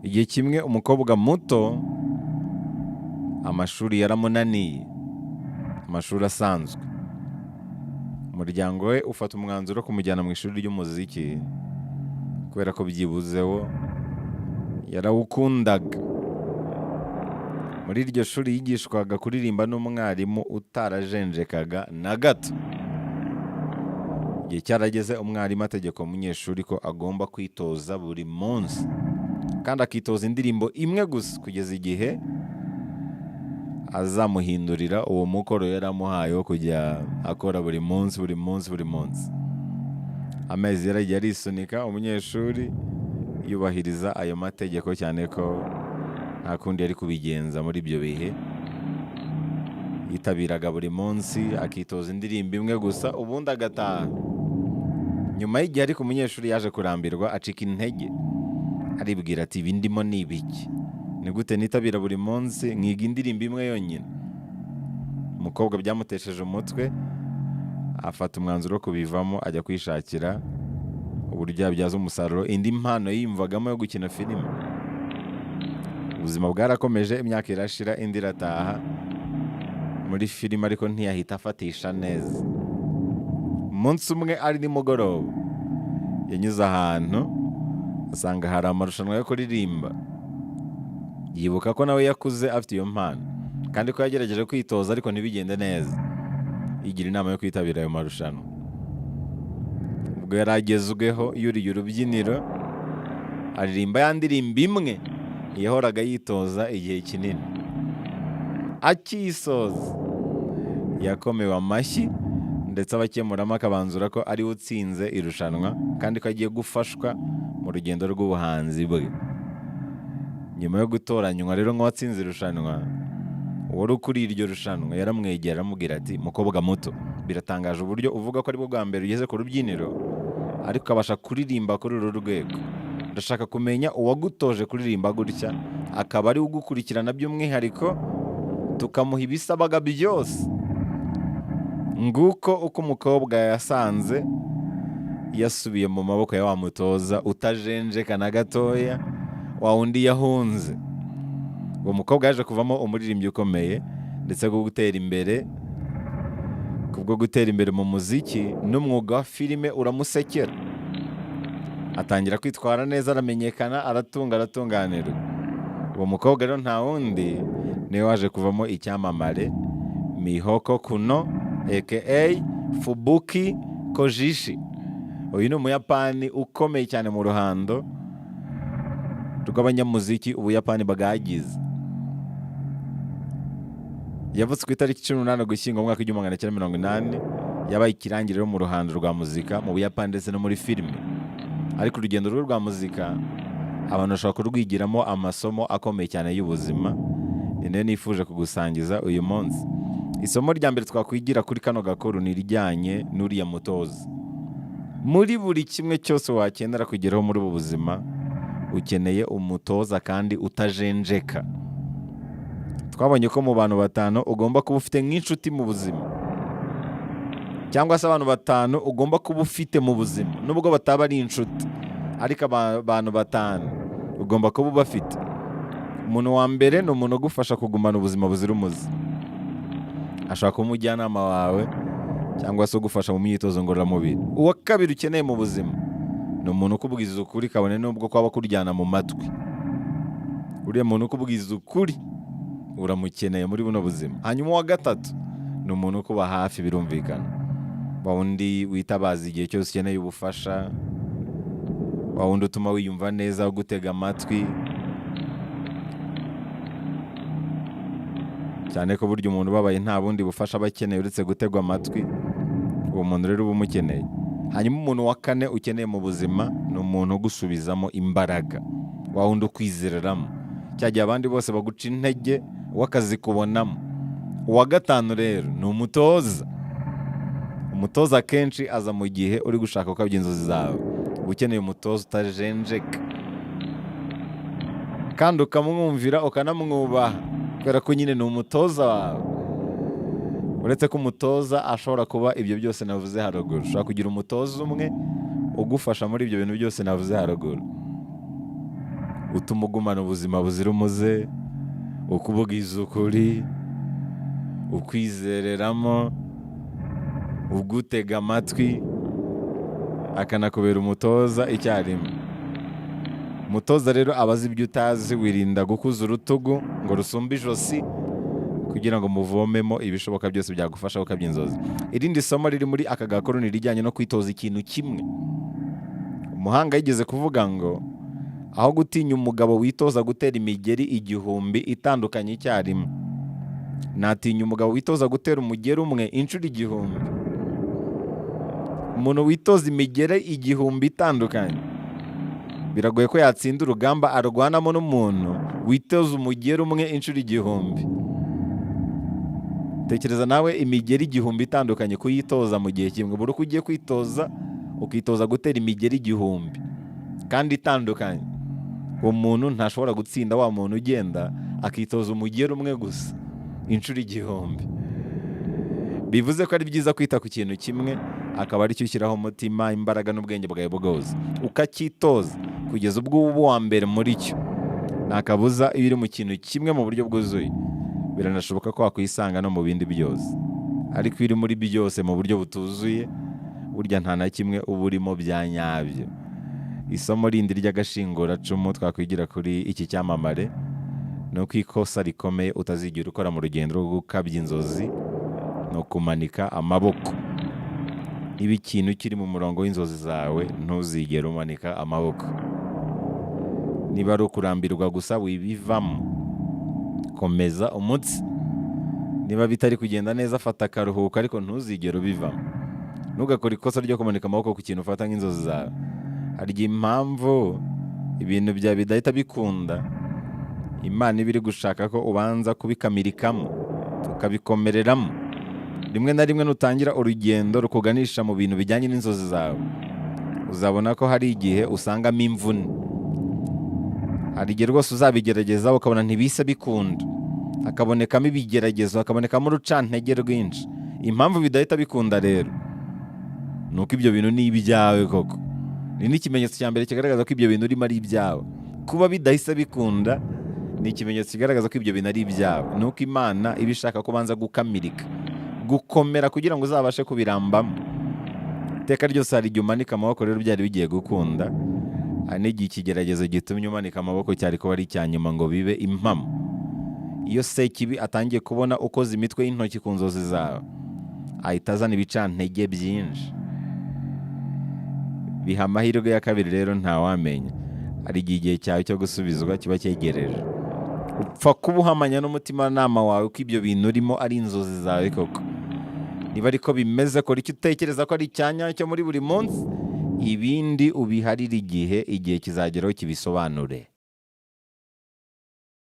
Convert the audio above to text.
Igihe kimwe umukobwa muto amashuri yaramunaniye, amashuri asanzwe. Umuryango we ufata umwanzuro wo kumujyana mu ishuri ry'umuziki kubera ko byibuzeho yarawukundaga. Muri iryo shuri yigishwaga kuririmba n'umwarimu utarajenjekaga na gato. Igihe cyarageze umwarimu ategeka umunyeshuri ko agomba kwitoza buri munsi, kandi akitoza indirimbo imwe gusa kugeza igihe azamuhindurira uwo mukoro yaramuhaye wo kujya akora buri munsi. Amezi yaragiye arisunika, umunyeshuri yubahiriza ayo mategeko, cyane ko nta kundi yari kubigenza muri ibyo bihe. Yitabiraga buri munsi akitoza indirimbo imwe gusa, ubundi agataha. Nyuma y'igihe ariko umunyeshuri yaje kurambirwa, acika intege, aribwira ati ibi ndimo ni ibiki? Ni gute nitabira buri munsi nkiga indirimbo imwe yonyine? Umukobwa byamutesheje umutwe, afata umwanzuro wo kubivamo, ajya kwishakira uburyo yabyaza umusaruro indi mpano yiyumvagamo yo gukina filime. Ubuzima bwarakomeje, imyaka irashira, indi irataha muri filime, ariko ntiyahita afatisha neza. Umunsi umwe ari nimugoroba, yanyuze ahantu asanga hari amarushanwa yo kuririmba. Yibuka ko nawe yakuze afite iyo mpano, kandi ko yagerageje kwitoza ariko ntibigende neza. Yigira inama yo kwitabira ayo marushanwa. Ubwo yari agezweho, yuriye urubyiniro, aririmba ya ndirimbo imwe yahoraga yitoza igihe kinini. Akisoza yakomewe amashyi, ndetse abakemuramo akabanzura ko ari we utsinze irushanwa, kandi ko agiye gufashwa mu rugendo rw'ubuhanzi bwe. Nyuma yo gutoranywa rero nk'uwatsinze irushanwa, uwari ukuriye iryo rushanwa yaramwegera aramubwira ati, mukobwa muto, biratangaje uburyo uvuga ko ari bwo bwa mbere ugeze ku rubyiniro ariko ukabasha kuririmba kuri uru rwego. Ndashaka kumenya uwagutoje kuririmba gutya, akaba ari ugukurikirana by'umwihariko, tukamuha ibisabaga byose. Nguko uko umukobwa yasanze yasubiye mu maboko ya wa mutoza utajenjeka na gatoya, wa wundi yahunze. Uwo mukobwa yaje kuvamo umuririmbyi ukomeye, ndetse kubwo gutera imbere mu muziki n'umwuga wa filime uramusekera. Atangira kwitwara neza, aramenyekana, aratunganirwa. Uwo mukobwa rero nta wundi, niwe waje kuvamo icyamamare, Mihoko Kuno aka Fubuki Kojishi. Uyu ni umuyapani ukomeye cyane mu ruhando rw'abanyamuziki Ubuyapani bwagize. Yavutse ku itariki 18 Ugushyingo mu mwaka w'1980. Yabaye ikirangirire mu ruhando rwa muzika mu Buyapani ndetse no muri filime. Ariko urugendo rwe rwa muzika abantu bashobora kurwigiramo amasomo akomeye cyane y'ubuzima. Ni nayo nifuje kugusangiza uyu munsi. Isomo rya mbere twakwigira kuri kano gakuru ni irijyanye n'uriya mutoza. Muri buri kimwe cyose wakenera kugeraho muri ubu buzima, ukeneye umutoza kandi utajenjeka. Twabonye ko mu bantu 5 ugomba kuba ufite nk'inshuti mu buzima, cyangwa se abantu 5 ugomba kuba ufite mu buzima, nubwo bataba ari inshuti, ariko abantu 5 ugomba kuba bafite. Umuntu wa mbere ni umuntu ugufasha kugumana ubuzima buzira umuze. Ashaka kuba umujyanama wawe, cyangwa se ugufasha mu myitozo ngororamubiri. Uwa kabiri ukeneye mu buzima ni umuntu ukubwiza ukuri, kabone nubwo kwaba kuryana mu matwi. Uriya muntu ukubwiza ukuri uramukeneye muri buno buzima. Hanyuma uwa gatatu ni umuntu ukuba hafi, birumvikana. Wa wundi witabaza igihe cyose ukeneye ubufasha, wa wundi utuma wiyumva neza, ugutega amatwi. Cyane ko burya umuntu ubabaye nta bundi bufasha bakeneye uretse gutegwa amatwi. Uwo muntu rero uba umukeneye. Hanyuma umuntu wa 4 ukeneye mu buzima ni umuntu ugusubizamo imbaraga, wa wundi ukwizereramo, cyagiye abandi bose baguca intege wakazi kubonamo. Uwa 5 rero ni umutoza. Umutoza kenshi aza mu gihe uri gushaka ukabya inzozi zawe. Ukeneye umutoza utajenjeka, kandi ukamwumvira ukanamwubaha, kubera ko nyine ni umutoza wawe. Uretse ko umutoza ashobora kuba ibyo byose navuze haruguru. Ushobora kugira umutoza umwe ugufasha muri ibyo bintu byose navuze haruguru. utuma ugumana ubuzima buzira umuze, ukubwiza ukuri, ukwizereramo, ugutega amatwi, akanakubera umutoza icyarimwe. Umutoza rero aba azi ibyo utazi, wirinda gukuza urutugu ngo rusumbe ijosi kugira ngo muvomemo ibishoboka byose byagufasha gukabya inzozi. Irindi somo riri muri aka gakuru ni irijyanye no kwitoza ikintu kimwe. Umuhanga yigeze kuvuga ngo aho gutinya umugabo witoza gutera imigeri 1000 itandukanye icyarimwe, natinya umugabo witoza gutera umugeri umwe inshuro 1000. Umuntu witoza imigeri 1000 itandukanye biragoye ko yatsinda urugamba arwanamo n'umuntu witoza umugeri umwe inshuro 1000. Tekereza nawe imigeri 1000 itandukanye kuyitoza mu gihe kimwe. Buri uko ugiye kwitoza ukitoza gutera imigeri 1000 kandi itandukanye, uwo muntu ntashobora gutsinda wa muntu ugenda akitoza umugeri umwe gusa inshuro 1000. Bivuze ko ari byiza kwita ku kintu kimwe, akaba ari cyo ushyiraho umutima, imbaraga n'ubwenge bwawe bwose, ukacyitoza kugeza ubwo uba uwa mbere muri cyo. Nta kabuza iyo uri mu kintu kimwe mu buryo bwuzuye, biranashoboka ko wakwisanga no mu bindi byose. Ariko iyo uri muri byose mu buryo butuzuye, burya nta na kimwe uba urimo bya nyabyo. Isomo rindi ry'agashinguracumu twakwigira kuri iki cyamamare ni uko ikosa rikomeye utazigera ukora mu rugendo rwo gukabya inzozi ni ukumanika amaboko. Niba ikintu kiri mu murongo w'inzozi zawe, ntuzigere umanika amaboko. Niba ari ukurambirwa gusa, wibivamo, komeza umutsi. Niba bitari kugenda neza, fata akaruhuko, ariko ntuzigere ubivamo. Ntugakore ikosa ryo kumanika amaboko ku kintu ufata nk'inzozi zawe. Hari impamvu ibintu byawe bidahita bikunda, Imana iba iri gushaka ko ubanza kubikamirikamo, ukabikomereramo. Rimwe na rimwe nutangira urugendo rukuganisha mu bintu bijyanye n'inzozi zawe, uzabona ko hari igihe usangamo imvune. Hari igihe rwose uzabigerageza ukabona ntibisa bikunda, hakabonekamo ibigeragezo, hakabonekamo urucantege rwinshi. Impamvu bidahita bikunda rero ni uko ibyo bintu ni ibyawe koko. Ni n'ikimenyetso cya mbere kigaragaza ko ibyo bintu urimo ari ibyawe. Kuba bidahise bikunda ni ikimenyetso kigaragaza ko ibyo bintu ari ibyawe. Ni uko Imana iba ishaka ko ubanza gukamirika, gukomera kugira ngo uzabashe kubirambamo. Iteka ryose hari igihe umanika amaboko rero byari bigiye gukunda, hari n'igihe ikigeragezo gitumye umanika amaboko cyari kuba ari icya nyuma ngo bibe impamo. Iyo Sekibi atangiye kubona ukoze imitwe y'intoki ku nzozi zawe, ahita azana ibicantege byinshi. Biha amahirwe ya kabiri rero ntawamenya. Hari igihe cyawe cyo gusubizwa kiba cyegereje. Upfa kuba uhamanya n'umutimanama wawe ko ibyo bintu urimo ari inzozi zawe koko. Niba ariko bimeze, kora icyo utekereza ko ari icyanya cyo muri buri munsi, ibindi ubiharire igihe kizageraho kibisobanure.